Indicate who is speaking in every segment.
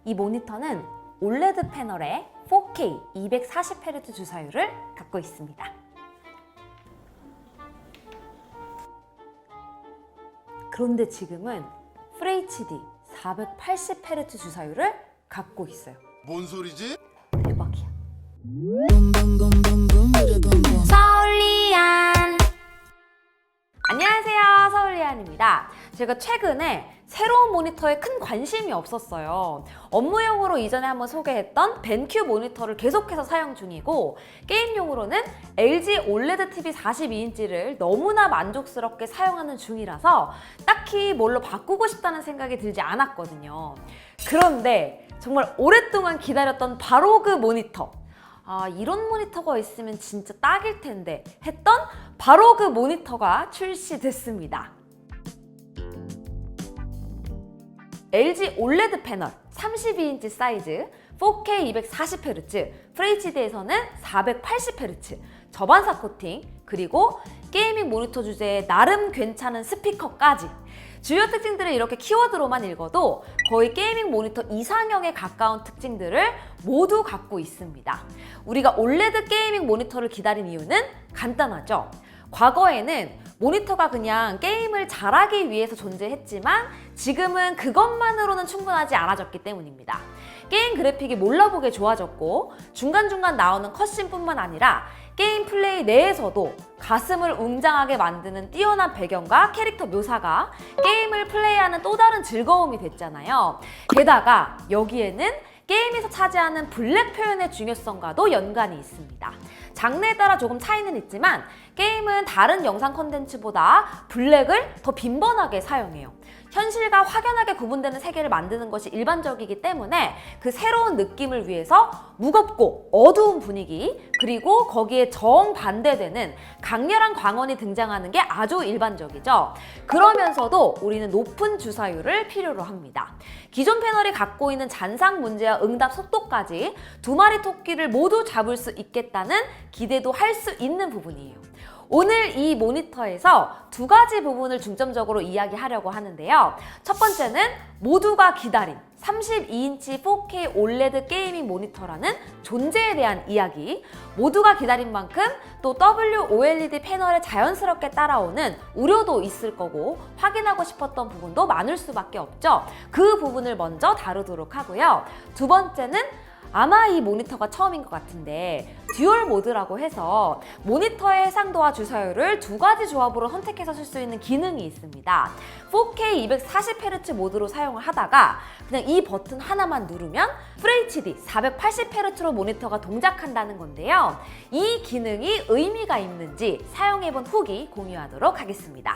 Speaker 1: 이 모니터는 올레드 패널에 4K 240Hz 주사율을 갖고 있습니다. 그런데 지금은 FHD 480Hz 주사율을 갖고 있어요.
Speaker 2: 뭔 소리지?
Speaker 1: 대박이야.
Speaker 3: 서울리안.
Speaker 1: 안녕하세요, 서울리안입니다. 제가 최근에 새로운 모니터에 큰 관심이 없었어요. 업무용으로 이전에 한번 소개했던 벤큐 모니터를 계속해서 사용 중이고, 게임용으로는 LG 올레드 TV 42인치를 너무나 만족스럽게 사용하는 중이라서 딱히 뭘로 바꾸고 싶다는 생각이 들지 않았거든요. 그런데 정말 오랫동안 기다렸던 바로 그 모니터, 이런 모니터가 있으면 진짜 딱일 텐데 했던 바로 그 모니터가 출시됐습니다. LG 올레드 패널 32인치 사이즈, 4K 240Hz, FHD에서는 480Hz, 저반사 코팅, 그리고 게이밍 모니터 주제에 나름 괜찮은 스피커까지. 주요 특징들을 이렇게 키워드로만 읽어도 거의 게이밍 모니터 이상형에 가까운 특징들을 모두 갖고 있습니다. 우리가 올레드 게이밍 모니터를 기다린 이유는 간단하죠. 과거에는 모니터가 그냥 게임을 잘하기 위해서 존재했지만 지금은 그것만으로는 충분하지 않아졌기 때문입니다. 게임 그래픽이 몰라보게 좋아졌고 중간중간 나오는 컷신뿐만 아니라 게임 플레이 내에서도 가슴을 웅장하게 만드는 뛰어난 배경과 캐릭터 묘사가 게임을 플레이하는 또 다른 즐거움이 됐잖아요. 게다가 여기에는 게임에서 차지하는 블랙 표현의 중요성과도 연관이 있습니다. 장르에 따라 조금 차이는 있지만 게임은 다른 영상 콘텐츠보다 블랙을 더 빈번하게 사용해요. 현실과 확연하게 구분되는 세계를 만드는 것이 일반적이기 때문에 그 새로운 느낌을 위해서 무겁고 어두운 분위기, 그리고 거기에 정반대되는 강렬한 광원이 등장하는 게 아주 일반적이죠. 그러면서도 우리는 높은 주사율을 필요로 합니다. 기존 패널이 갖고 있는 잔상 문제와 응답 속도까지 두 마리 토끼를 모두 잡을 수 있겠다는 기대도 할 수 있는 부분이에요. 오늘 이 모니터에서 두 가지 부분을 중점적으로 이야기하려고 하는데요. 첫 번째는 모두가 기다린 32인치 4K 올레드 게이밍 모니터라는 존재에 대한 이야기, 모두가 기다린 만큼 또 WOLED 패널에 자연스럽게 따라오는 우려도 있을 거고 확인하고 싶었던 부분도 많을 수밖에 없죠. 그 부분을 먼저 다루도록 하고요. 두 번째는 아마 이 모니터가 처음인 것 같은데 듀얼 모드라고 해서 모니터의 해상도와 주사율을 두 가지 조합으로 선택해서 쓸 수 있는 기능이 있습니다. 4K 240Hz 모드로 사용을 하다가 그냥 이 버튼 하나만 누르면 FHD 480Hz로 모니터가 동작한다는 건데요. 이 기능이 의미가 있는지 사용해본 후기 공유하도록 하겠습니다.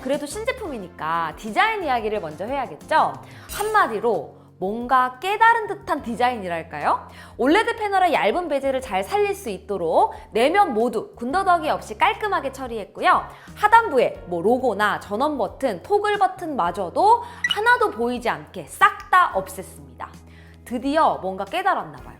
Speaker 1: 그래도 신제품이니까 디자인 이야기를 먼저 해야겠죠? 한마디로 뭔가 깨달은 듯한 디자인이랄까요? 올레드 패널의 얇은 베젤을 잘 살릴 수 있도록 내면 모두 군더더기 없이 깔끔하게 처리했고요. 하단부에 로고나 전원 버튼, 토글 버튼마저도 하나도 보이지 않게 싹 다 없앴습니다. 드디어 뭔가 깨달았나 봐요.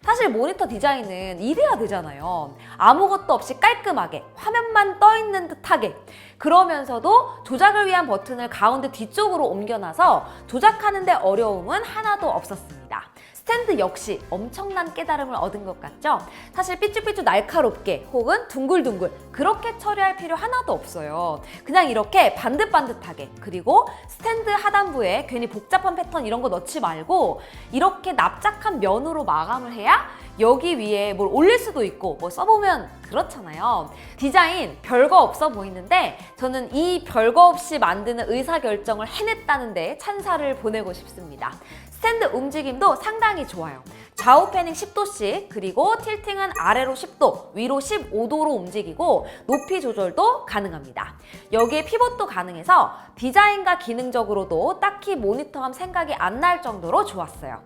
Speaker 1: 사실 모니터 디자인은 이래야 되잖아요. 아무것도 없이 깔끔하게 화면만 떠있는 듯하게, 그러면서도 조작을 위한 버튼을 가운데 뒤쪽으로 옮겨놔서 조작하는 데 어려움은 하나도 없었습니다. 스탠드 역시 엄청난 깨달음을 얻은 것 같죠? 사실 삐쭈삐쭈 날카롭게 혹은 둥글둥글 그렇게 처리할 필요 하나도 없어요. 그냥 이렇게 반듯반듯하게, 그리고 스탠드 하단부에 괜히 복잡한 패턴 이런 거 넣지 말고 이렇게 납작한 면으로 마감을 해야 여기 위에 뭘 올릴 수도 있고 뭐 써보면 그렇잖아요. 디자인 별거 없어 보이는데 저는 이 별거 없이 만드는 의사결정을 해냈다는 데 찬사를 보내고 싶습니다. 스탠드 움직임도 상당히 좋아요. 좌우 패닝 10도씩, 그리고 틸팅은 아래로 10도, 위로 15도로 움직이고 높이 조절도 가능합니다. 여기에 피벗도 가능해서 디자인과 기능적으로도 딱히 모니터함 생각이 안 날 정도로 좋았어요.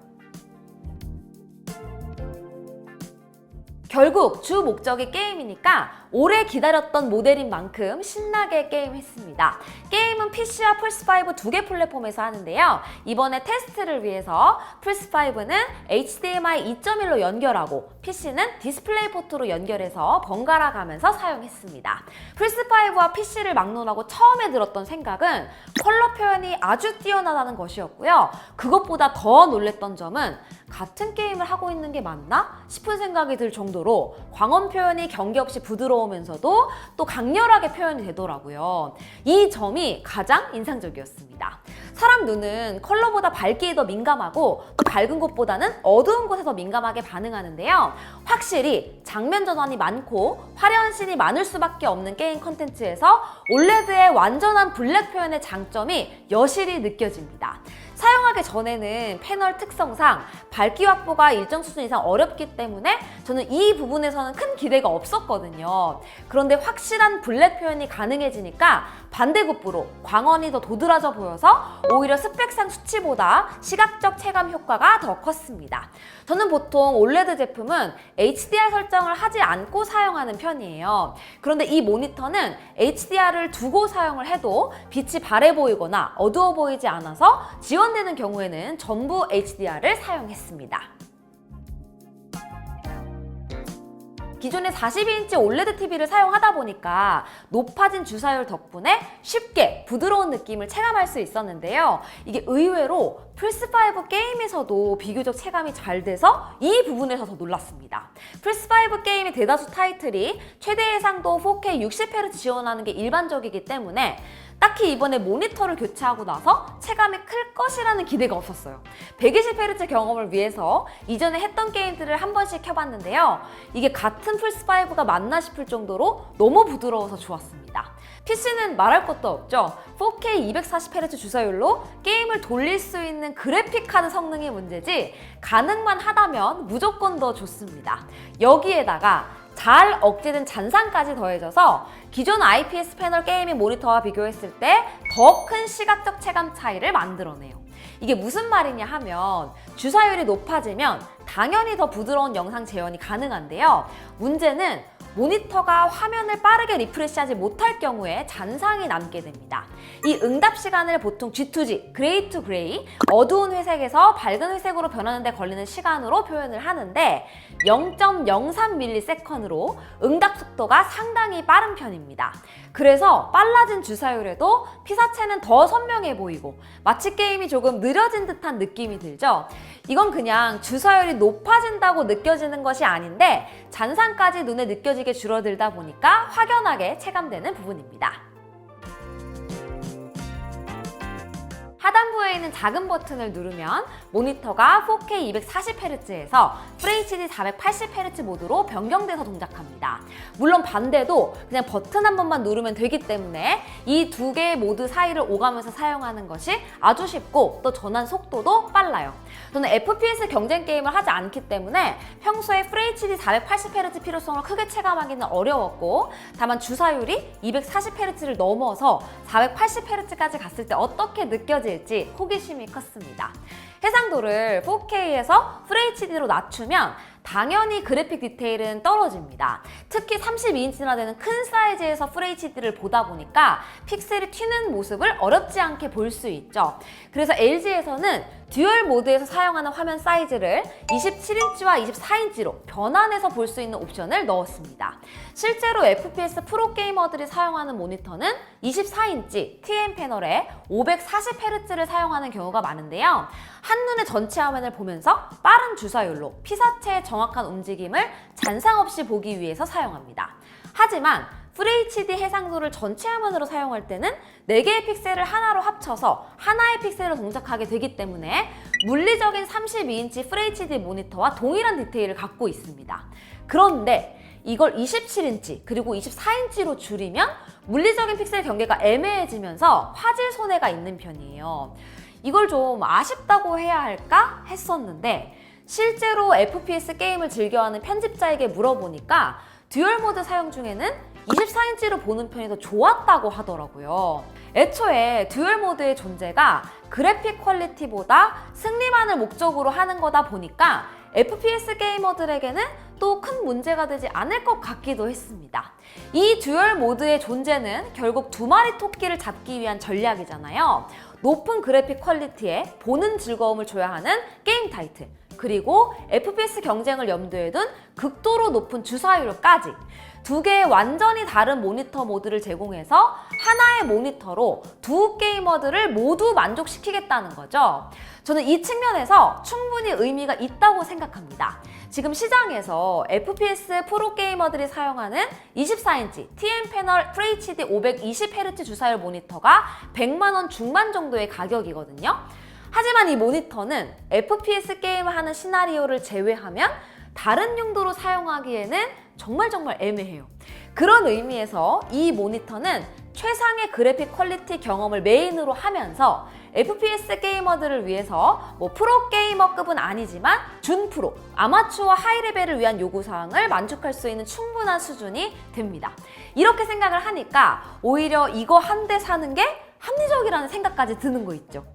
Speaker 1: 결국 주 목적이 게임이니까 오래 기다렸던 모델인 만큼 신나게 게임했습니다. 게임은 PC와 플스5 두 개 플랫폼에서 하는데요. 이번에 테스트를 위해서 플스5는 HDMI 2.1로 연결하고 PC는 디스플레이 포트로 연결해서 번갈아 가면서 사용했습니다. 플스5와 PC를 막론하고 처음에 들었던 생각은 컬러 표현이 아주 뛰어나다는 것이었고요. 그것보다 더 놀랬던 점은 같은 게임을 하고 있는 게 맞나 싶은 생각이 들 정도로 광원 표현이 경계 없이 부드러우면서도 또 강렬하게 표현이 되더라고요. 이 점이 가장 인상적이었습니다. 사람 눈은 컬러보다 밝기에 더 민감하고 또 밝은 곳보다는 어두운 곳에 더 민감하게 반응하는데요. 확실히 장면 전환이 많고 화려한 씬이 많을 수밖에 없는 게임 컨텐츠에서 올레드의 완전한 블랙 표현의 장점이 여실히 느껴집니다. 사용하기 전에는 패널 특성상 밝기 확보가 일정 수준 이상 어렵기 때문에 저는 이 부분에서는 큰 기대가 없었거든요. 그런데 확실한 블랙 표현이 가능해지니까 반대급부로 광원이 더 도드라져 보여서 오히려 스펙상 수치보다 시각적 체감 효과가 더 컸습니다. 저는 보통 올레드 제품은 HDR 설정을 하지 않고 사용하는 편이에요. 그런데 이 모니터는 HDR을 두고 사용을 해도 빛이 바래 보이거나 어두워 보이지 않아서 지원되는 경우에는 전부 HDR을 사용했습니다. 기존의 42인치 올레드 TV를 사용하다 보니까 높아진 주사율 덕분에 쉽게 부드러운 느낌을 체감할 수 있었는데요. 이게 의외로 플스5 게임에서도 비교적 체감이 잘 돼서 이 부분에서 더 놀랐습니다. 플스5 게임의 대다수 타이틀이 최대 해상도 4K 60Hz 지원하는 게 일반적이기 때문에 딱히 이번에 모니터를 교체하고 나서 체감이 클 것이라는 기대가 없었어요. 120Hz 경험을 위해서 이전에 했던 게임들을 한 번씩 켜봤는데요. 이게 같은 플스5가 맞나 싶을 정도로 너무 부드러워서 좋았습니다. PC는 말할 것도 없죠. 4K 240Hz 주사율로 게임을 돌릴 수 있는 그래픽카드 성능이 문제지 가능만 하다면 무조건 더 좋습니다. 여기에다가 잘 억제된 잔상까지 더해져서 기존 IPS 패널 게이밍 모니터와 비교했을 때 더 큰 시각적 체감 차이를 만들어내요. 이게 무슨 말이냐 하면 주사율이 높아지면 당연히 더 부드러운 영상 재현이 가능한데요. 문제는 모니터가 화면을 빠르게 리프레시하지 못할 경우에 잔상이 남게 됩니다. 이 응답 시간을 보통 G2G, 그레이 투 그레이, 어두운 회색에서 밝은 회색으로 변하는 데 걸리는 시간으로 표현을 하는데 0.03ms로 응답 속도가 상당히 빠른 편입니다. 그래서 빨라진 주사율에도 피사체는 더 선명해 보이고 마치 게임이 조금 느려진 듯한 느낌이 들죠? 이건 그냥 주사율이 높아진다고 느껴지는 것이 아닌데 잔상까지 눈에 느껴지게 줄어들다 보니까 확연하게 체감되는 부분입니다. 하단부에 있는 작은 버튼을 누르면 모니터가 4K 240Hz에서 FHD 480Hz 모드로 변경돼서 동작합니다. 물론 반대도 그냥 버튼 한 번만 누르면 되기 때문에 이 두 개의 모드 사이를 오가면서 사용하는 것이 아주 쉽고 또 전환 속도도 빨라요. 저는 FPS 경쟁 게임을 하지 않기 때문에 평소에 FHD 480Hz 필요성을 크게 체감하기는 어려웠고 다만 주사율이 240Hz를 넘어서 480Hz까지 갔을 때 어떻게 느껴질지 호기심이 컸습니다. 해상도를 4K에서 FHD로 낮추면 당연히 그래픽 디테일은 떨어집니다. 특히 32인치나 되는 큰 사이즈에서 FHD를 보다 보니까 픽셀이 튀는 모습을 어렵지 않게 볼 수 있죠. 그래서 LG에서는 듀얼 모드에서 사용하는 화면 사이즈를 27인치와 24인치로 변환해서 볼 수 있는 옵션을 넣었습니다. 실제로 FPS 프로 게이머들이 사용하는 모니터는 24인치 TN 패널에 540Hz를 사용하는 경우가 많은데요. 한눈에 전체 화면을 보면서 빠른 주사율로 피사체의 정확한 움직임을 잔상 없이 보기 위해서 사용합니다. 하지만 FHD 해상도를 전체 화면으로 사용할 때는 4개의 픽셀을 하나로 합쳐서 하나의 픽셀로 동작하게 되기 때문에 물리적인 32인치 FHD 모니터와 동일한 디테일을 갖고 있습니다. 그런데 이걸 27인치 그리고 24인치로 줄이면 물리적인 픽셀 경계가 애매해지면서 화질 손해가 있는 편이에요. 이걸 좀 아쉽다고 해야 할까 했었는데 실제로 FPS 게임을 즐겨하는 편집자에게 물어보니까 듀얼 모드 사용 중에는 24인치로 보는 편이 더 좋았다고 하더라고요. 애초에 듀얼 모드의 존재가 그래픽 퀄리티보다 승리만을 목적으로 하는 거다 보니까 FPS 게이머들에게는 이것도 큰 문제가 되지 않을 것 같기도 했습니다. 이 듀얼 모드의 존재는 결국 두 마리 토끼를 잡기 위한 전략이잖아요. 높은 그래픽 퀄리티에 보는 즐거움을 줘야 하는 게임 타이틀, 그리고 FPS 경쟁을 염두에 둔 극도로 높은 주사율까지 두 개의 완전히 다른 모니터 모드를 제공해서 하나의 모니터로 두 게이머들을 모두 만족시키겠다는 거죠. 저는 이 측면에서 충분히 의미가 있다고 생각합니다. 지금 시장에서 FPS 프로 게이머들이 사용하는 24인치 TN 패널 FHD 520Hz 주사율 모니터가 100만 원 중반 정도의 가격이거든요. 하지만 이 모니터는 FPS 게임을 하는 시나리오를 제외하면 다른 용도로 사용하기에는 정말 애매해요. 그런 의미에서 이 모니터는 최상의 그래픽 퀄리티 경험을 메인으로 하면서 FPS 게이머들을 위해서 프로 게이머급은 아니지만 준프로, 아마추어 하이레벨을 위한 요구사항을 만족할 수 있는 충분한 수준이 됩니다. 이렇게 생각을 하니까 오히려 이거 한 대 사는 게 합리적이라는 생각까지 드는 거 있죠.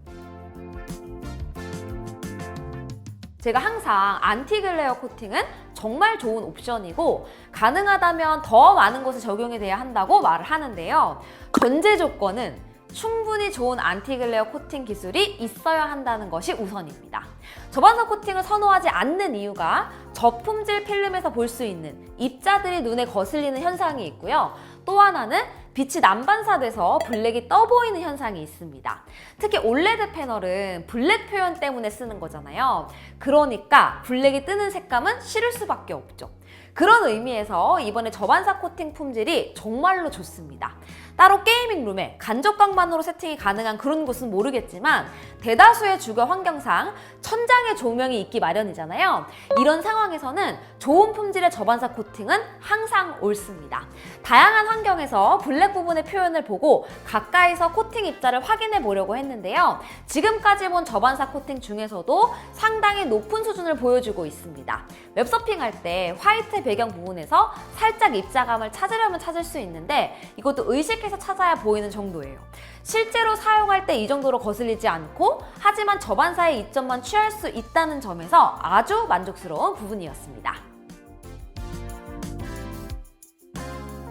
Speaker 1: 제가 항상 안티글레어 코팅은 정말 좋은 옵션이고 가능하다면 더 많은 곳에 적용이 돼야 한다고 말을 하는데요. 전제 조건은 충분히 좋은 안티글레어 코팅 기술이 있어야 한다는 것이 우선입니다. 저반사 코팅을 선호하지 않는 이유가 저품질 필름에서 볼 수 있는 입자들이 눈에 거슬리는 현상이 있고요. 또 하나는 빛이 난반사돼서 블랙이 떠 보이는 현상이 있습니다. 특히 올레드 패널은 블랙 표현 때문에 쓰는 거잖아요. 그러니까 블랙이 뜨는 색감은 싫을 수밖에 없죠. 그런 의미에서 이번에 저반사 코팅 품질이 정말로 좋습니다. 따로 게이밍룸에 간접광만으로 세팅이 가능한 그런 곳은 모르겠지만 대다수의 주거 환경상 천장에 조명이 있기 마련이잖아요. 이런 상황에서는 좋은 품질의 저반사 코팅은 항상 옳습니다. 다양한 환경에서 블랙 부분의 표현을 보고 가까이서 코팅 입자를 확인해 보려고 했는데요. 지금까지 본 저반사 코팅 중에서도 상당히 높은 수준을 보여주고 있습니다. 웹서핑할 때 화이트 배경 부분에서 살짝 입자감을 찾으려면 찾을 수 있는데 이것도 의식해서 찾아야 보이는 정도예요. 실제로 사용할 때 이 정도로 거슬리지 않고 하지만 저반사의 이점만 취할 수 있다는 점에서 아주 만족스러운 부분이었습니다.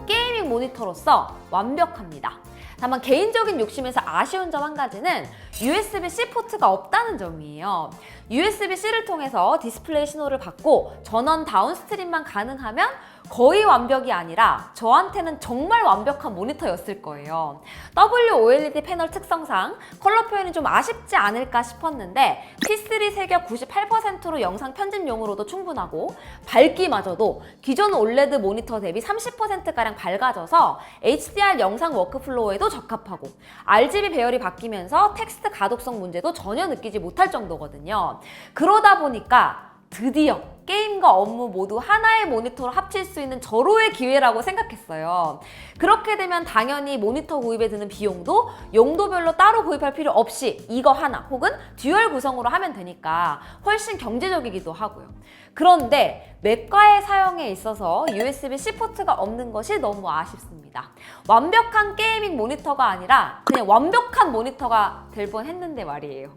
Speaker 1: 게이밍 모니터로서 완벽합니다. 다만 개인적인 욕심에서 아쉬운 점 한 가지는 USB-C 포트가 없다는 점이에요. USB-C를 통해서 디스플레이 신호를 받고 전원 다운스트림만 가능하면 거의 완벽이 아니라 저한테는 정말 완벽한 모니터였을 거예요. WOLED 패널 특성상 컬러 표현이 좀 아쉽지 않을까 싶었는데 P3 색역 98%로 영상 편집용으로도 충분하고 밝기마저도 기존 OLED 모니터 대비 30%가량 밝아져서 HDR 영상 워크플로우에도 적합하고 RGB 배열이 바뀌면서 텍스트 가독성 문제도 전혀 느끼지 못할 정도거든요. 그러다 보니까 드디어 게임과 업무 모두 하나의 모니터로 합칠 수 있는 절호의 기회라고 생각했어요. 그렇게 되면 당연히 모니터 구입에 드는 비용도 용도별로 따로 구입할 필요 없이 이거 하나 혹은 듀얼 구성으로 하면 되니까 훨씬 경제적이기도 하고요. 그런데 맥과의 사용에 있어서 USB-C 포트가 없는 것이 너무 아쉽습니다. 완벽한 게이밍 모니터가 아니라 그냥 완벽한 모니터가 될 뻔했는데 말이에요.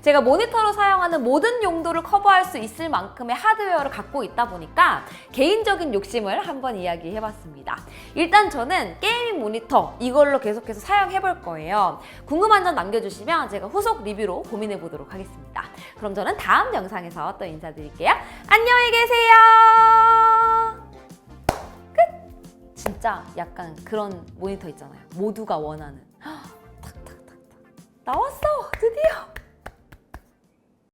Speaker 1: 제가 모니터로 사용하는 모든 용도를 커버할 수 있을 만큼의 하드웨어를 갖고 있다 보니까 개인적인 욕심을 한번 이야기해봤습니다. 일단 저는 게이밍 모니터 이걸로 계속해서 사용해볼 거예요. 궁금한 점 남겨주시면 제가 후속 리뷰로 고민해보도록 하겠습니다. 그럼 저는 다음 영상에서 또 인사드릴게요. 안녕히 계세요. 끝! 진짜 약간 그런 모니터 있잖아요. 모두가 원하는 탁탁탁탁 나왔어! 드디어!